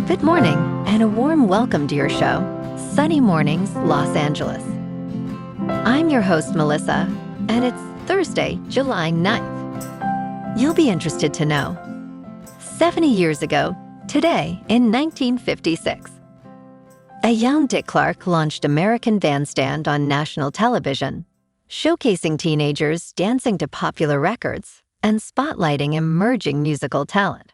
Good morning, and a warm welcome to your show, Sunny Mornings, Los Angeles. I'm your host, Melissa, and it's Thursday, July 9th. You'll be interested to know, 70 years ago, today in 1956, a young Dick Clark launched American Bandstand on national television, showcasing teenagers dancing to popular records and spotlighting emerging musical talent.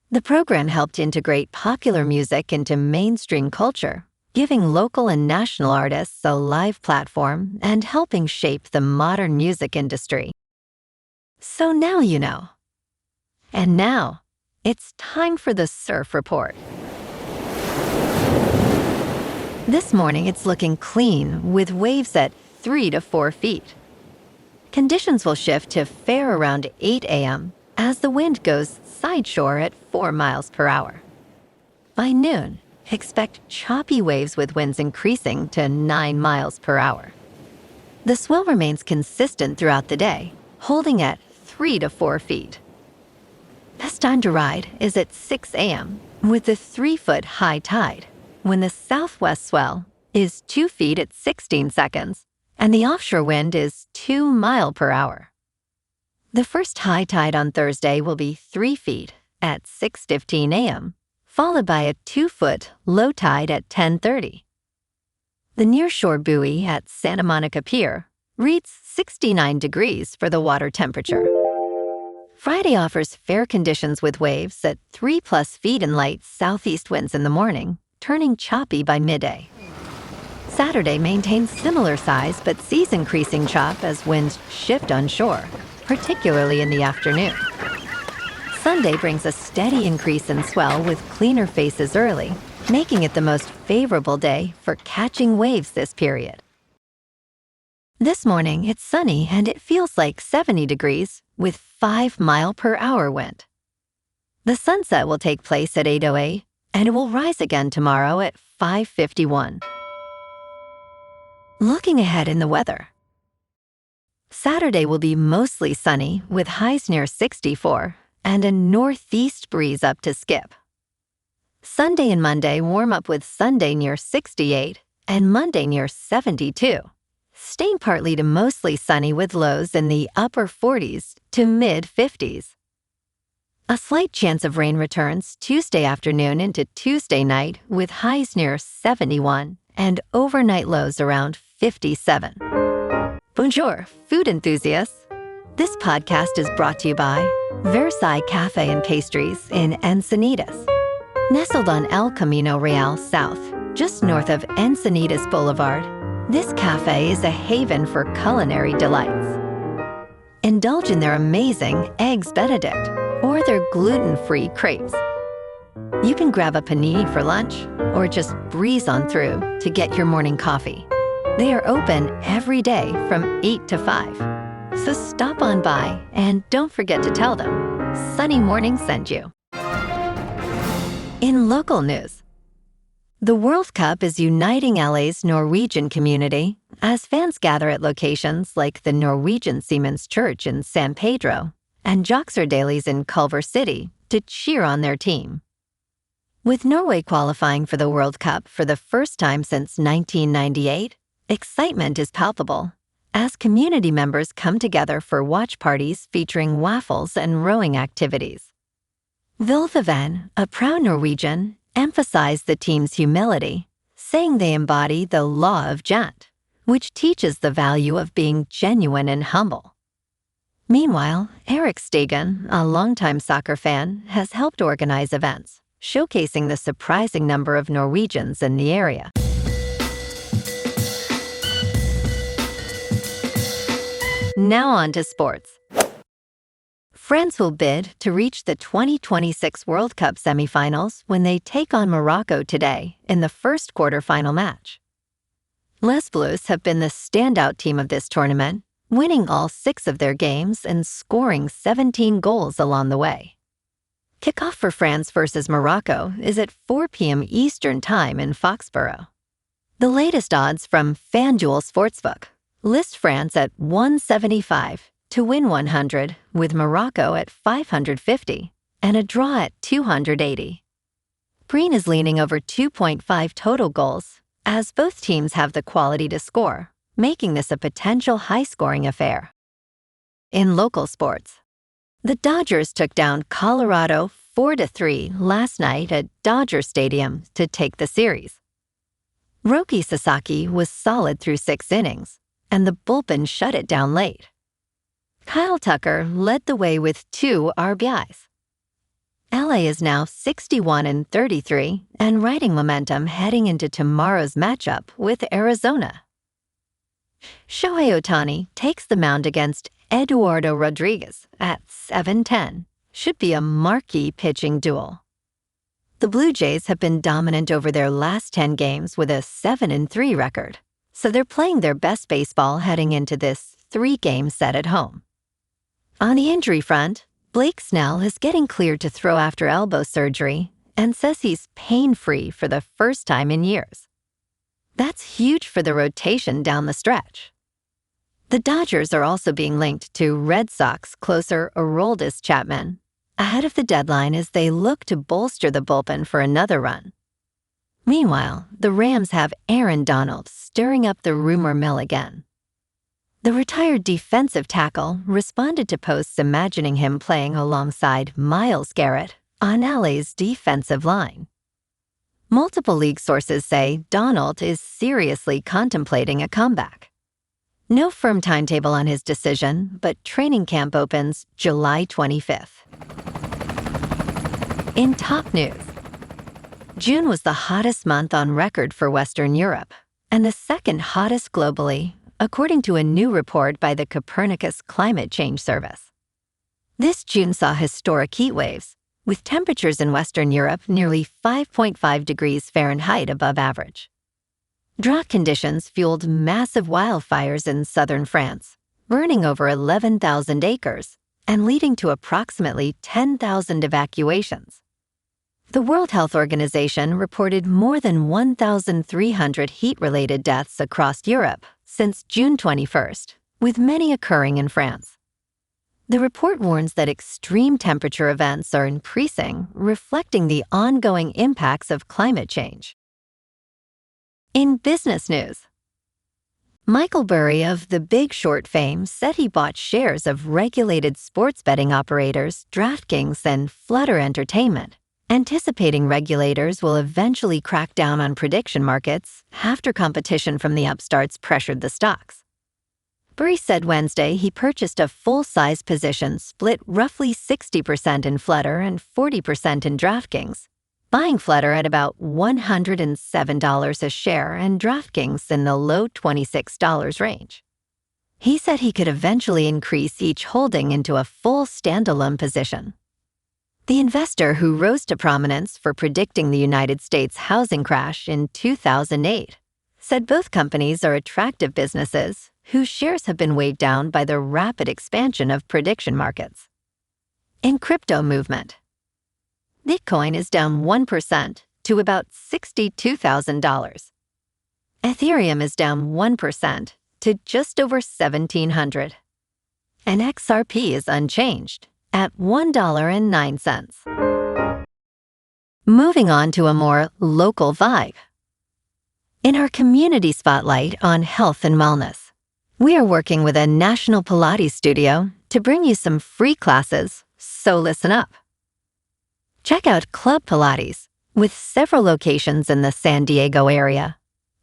The program helped integrate popular music into mainstream culture, giving local and national artists a live platform and helping shape the modern music industry. So now you know. And now, it's time for the Surf Report. This morning it's looking clean with waves at 3 to 4 feet. Conditions will shift to fair around 8 a.m. as the wind goes sideshore at 4 miles per hour. By noon, expect choppy waves with winds increasing to 9 miles per hour. The swell remains consistent throughout the day, holding at 3 to 4 feet. Best time to ride is at 6 a.m. with the 3-foot high tide, when the southwest swell is 2 feet at 16 seconds and the offshore wind is 2 miles per hour. The first high tide on Thursday will be 3 feet at 6:15 a.m., followed by a 2-foot low tide at 10:30. The nearshore buoy at Santa Monica Pier reads 69 degrees for the water temperature. Friday offers fair conditions with waves at 3+ feet and light southeast winds in the morning, turning choppy by midday. Saturday maintains similar size but sees increasing chop as winds shift onshore, particularly in the afternoon. Sunday brings a steady increase in swell with cleaner faces early, making it the most favorable day for catching waves this period. This morning, it's sunny and it feels like 70 degrees with 5 mile per hour wind. The sunset will take place at 8:08 and it will rise again tomorrow at 5:51. Looking ahead in the weather. Saturday will be mostly sunny with highs near 64 and a northeast breeze up to skip. Sunday and Monday warm up with Sunday near 68 and Monday near 72, staying partly to mostly sunny with lows in the upper 40s to mid-50s. A slight chance of rain returns Tuesday afternoon into Tuesday night with highs near 71 and overnight lows around 57. Bonjour, food enthusiasts. This podcast is brought to you by Versailles Cafe and Pastries in Encinitas. Nestled on El Camino Real South, just north of Encinitas Boulevard, this cafe is a haven for culinary delights. Indulge in their amazing Eggs Benedict or their gluten-free crepes. You can grab a panini for lunch or just breeze on through to get your morning coffee. They are open every day from 8 to 5. So stop on by and don't forget to tell them Sunny Morning sent you. In local news, the World Cup is uniting LA's Norwegian community as fans gather at locations like the Norwegian Seaman's Church in San Pedro and Joxer Daly's in Culver City to cheer on their team. With Norway qualifying for the World Cup for the first time since 1998, excitement is palpable as community members come together for watch parties featuring waffles and rowing activities. Vilveven, a proud Norwegian, emphasized the team's humility, saying they embody the law of gent, which teaches the value of being genuine and humble. Meanwhile, Eric Stegen, a longtime soccer fan, has helped organize events, showcasing the surprising number of Norwegians in the area. Now on to sports. France will bid to reach the 2026 World Cup semifinals when they take on Morocco today in the first quarterfinal match. Les Bleus have been the standout team of this tournament, winning all 6 of their games and scoring 17 goals along the way. Kickoff for France versus Morocco is at 4 p.m. Eastern Time in Foxborough. The latest odds from FanDuel Sportsbook list France at 175 to win 100, with Morocco at 550 and a draw at 280. Breen is leaning over 2.5 total goals, as both teams have the quality to score, making this a potential high-scoring affair. In local sports, the Dodgers took down Colorado 4-3 last night at Dodger Stadium to take the series. Roki Sasaki was solid through 6 innings, and the bullpen shut it down late. Kyle Tucker led the way with 2 RBIs. LA is now 61-33 and riding momentum heading into tomorrow's matchup with Arizona. Shohei Ohtani takes the mound against Eduardo Rodriguez at 7:10. Should be a marquee pitching duel. The Blue Jays have been dominant over their last 10 games with a 7-3 record, so they're playing their best baseball heading into this 3-game set at home. On the injury front, Blake Snell is getting cleared to throw after elbow surgery and says he's pain-free for the first time in years. That's huge for the rotation down the stretch. The Dodgers are also being linked to Red Sox closer Aroldis Chapman ahead of the deadline as they look to bolster the bullpen for another run. Meanwhile, the Rams have Aaron Donald stirring up the rumor mill again. The retired defensive tackle responded to posts imagining him playing alongside Myles Garrett on LA's defensive line. Multiple league sources say Donald is seriously contemplating a comeback. No firm timetable on his decision, but training camp opens July 25th. In top news, June was the hottest month on record for Western Europe, and the second hottest globally, according to a new report by the Copernicus Climate Change Service. This June saw historic heat waves, with temperatures in Western Europe nearly 5.5 degrees Fahrenheit above average. Drought conditions fueled massive wildfires in southern France, burning over 11,000 acres and leading to approximately 10,000 evacuations. The World Health Organization reported more than 1,300 heat-related deaths across Europe since June 21st, with many occurring in France. The report warns that extreme temperature events are increasing, reflecting the ongoing impacts of climate change. In business news, Michael Burry of The Big Short fame said he bought shares of regulated sports betting operators DraftKings and Flutter Entertainment, anticipating regulators will eventually crack down on prediction markets after competition from the upstarts pressured the stocks. Burry said Wednesday he purchased a full-size position split roughly 60% in Flutter and 40% in DraftKings, buying Flutter at about $107 a share and DraftKings in the low $26 range. He said he could eventually increase each holding into a full standalone position. The investor, who rose to prominence for predicting the United States housing crash in 2008, said both companies are attractive businesses whose shares have been weighed down by the rapid expansion of prediction markets. In crypto movement, Bitcoin is down 1% to about $62,000. Ethereum is down 1% to just over $1,700. And XRP is unchanged at $1.09. Moving on to a more local vibe. In our community spotlight on health and wellness, we are working with a national Pilates studio to bring you some free classes, so listen up. Check out Club Pilates, with several locations in the San Diego area.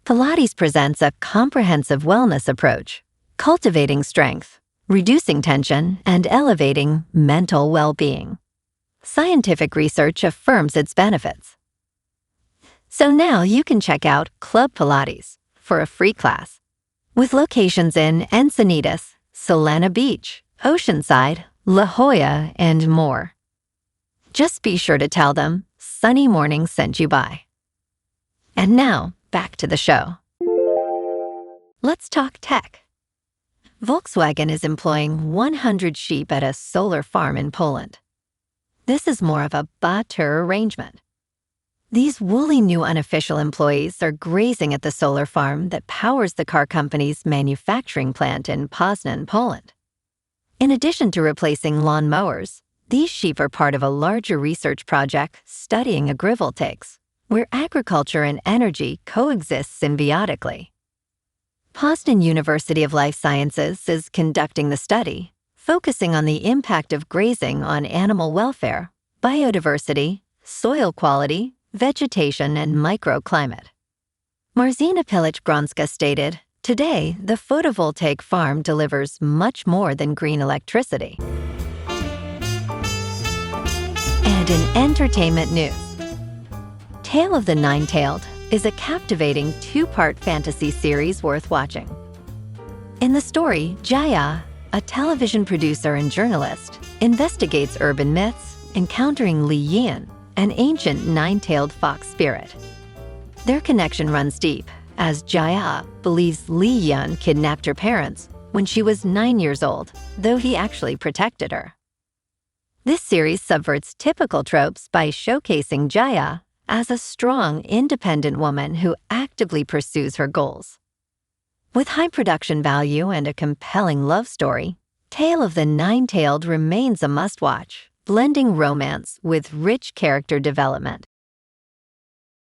Pilates presents a comprehensive wellness approach, cultivating strength, reducing tension, and elevating mental well-being. Scientific research affirms its benefits. So now you can check out Club Pilates for a free class, with locations in Encinitas, Solana Beach, Oceanside, La Jolla, and more. Just be sure to tell them Sunny Morning sent you by. And now, back to the show. Let's talk tech. Volkswagen is employing 100 sheep at a solar farm in Poland. This is more of a barter arrangement. These woolly new unofficial employees are grazing at the solar farm that powers the car company's manufacturing plant in Poznan, Poland. In addition to replacing lawn mowers, These sheep are part of a larger research project studying agrivoltaics, where agriculture and energy coexist symbiotically. Boston University of Life Sciences is conducting the study, focusing on the impact of grazing on animal welfare, biodiversity, soil quality, vegetation, and microclimate. Marzina Pilic-Gronska stated, "Today, the photovoltaic farm delivers much more than green electricity." And in entertainment news, Tale of the Nine-Tailed is a captivating two-part fantasy series worth watching. In the story, Jaya, a television producer and journalist, investigates urban myths, encountering Li Yan, an ancient nine-tailed fox spirit. Their connection runs deep, as Jaya believes Li Yan kidnapped her parents when she was 9 years old, though he actually protected her. This series subverts typical tropes by showcasing Jaya as a strong, independent woman who actively pursues her goals. With high production value and a compelling love story, Tale of the Nine-Tailed remains a must-watch, blending romance with rich character development.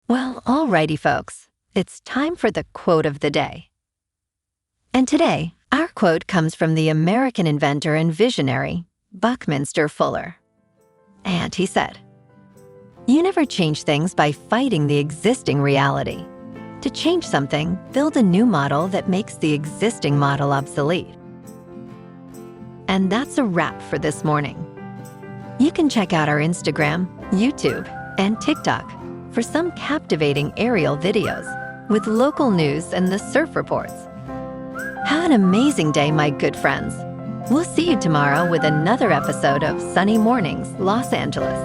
Well, alrighty folks, it's time for the quote of the day. And today, our quote comes from the American inventor and visionary, Buckminster Fuller. And he said, "You never change things by fighting the existing reality. To change something, build a new model that makes the existing model obsolete." And that's a wrap for this morning. You can check out our Instagram, YouTube, and TikTok for some captivating aerial videos with local news and the surf reports. Have an amazing day, my good friends. We'll see you tomorrow with another episode of Sunny Mornings, Los Angeles.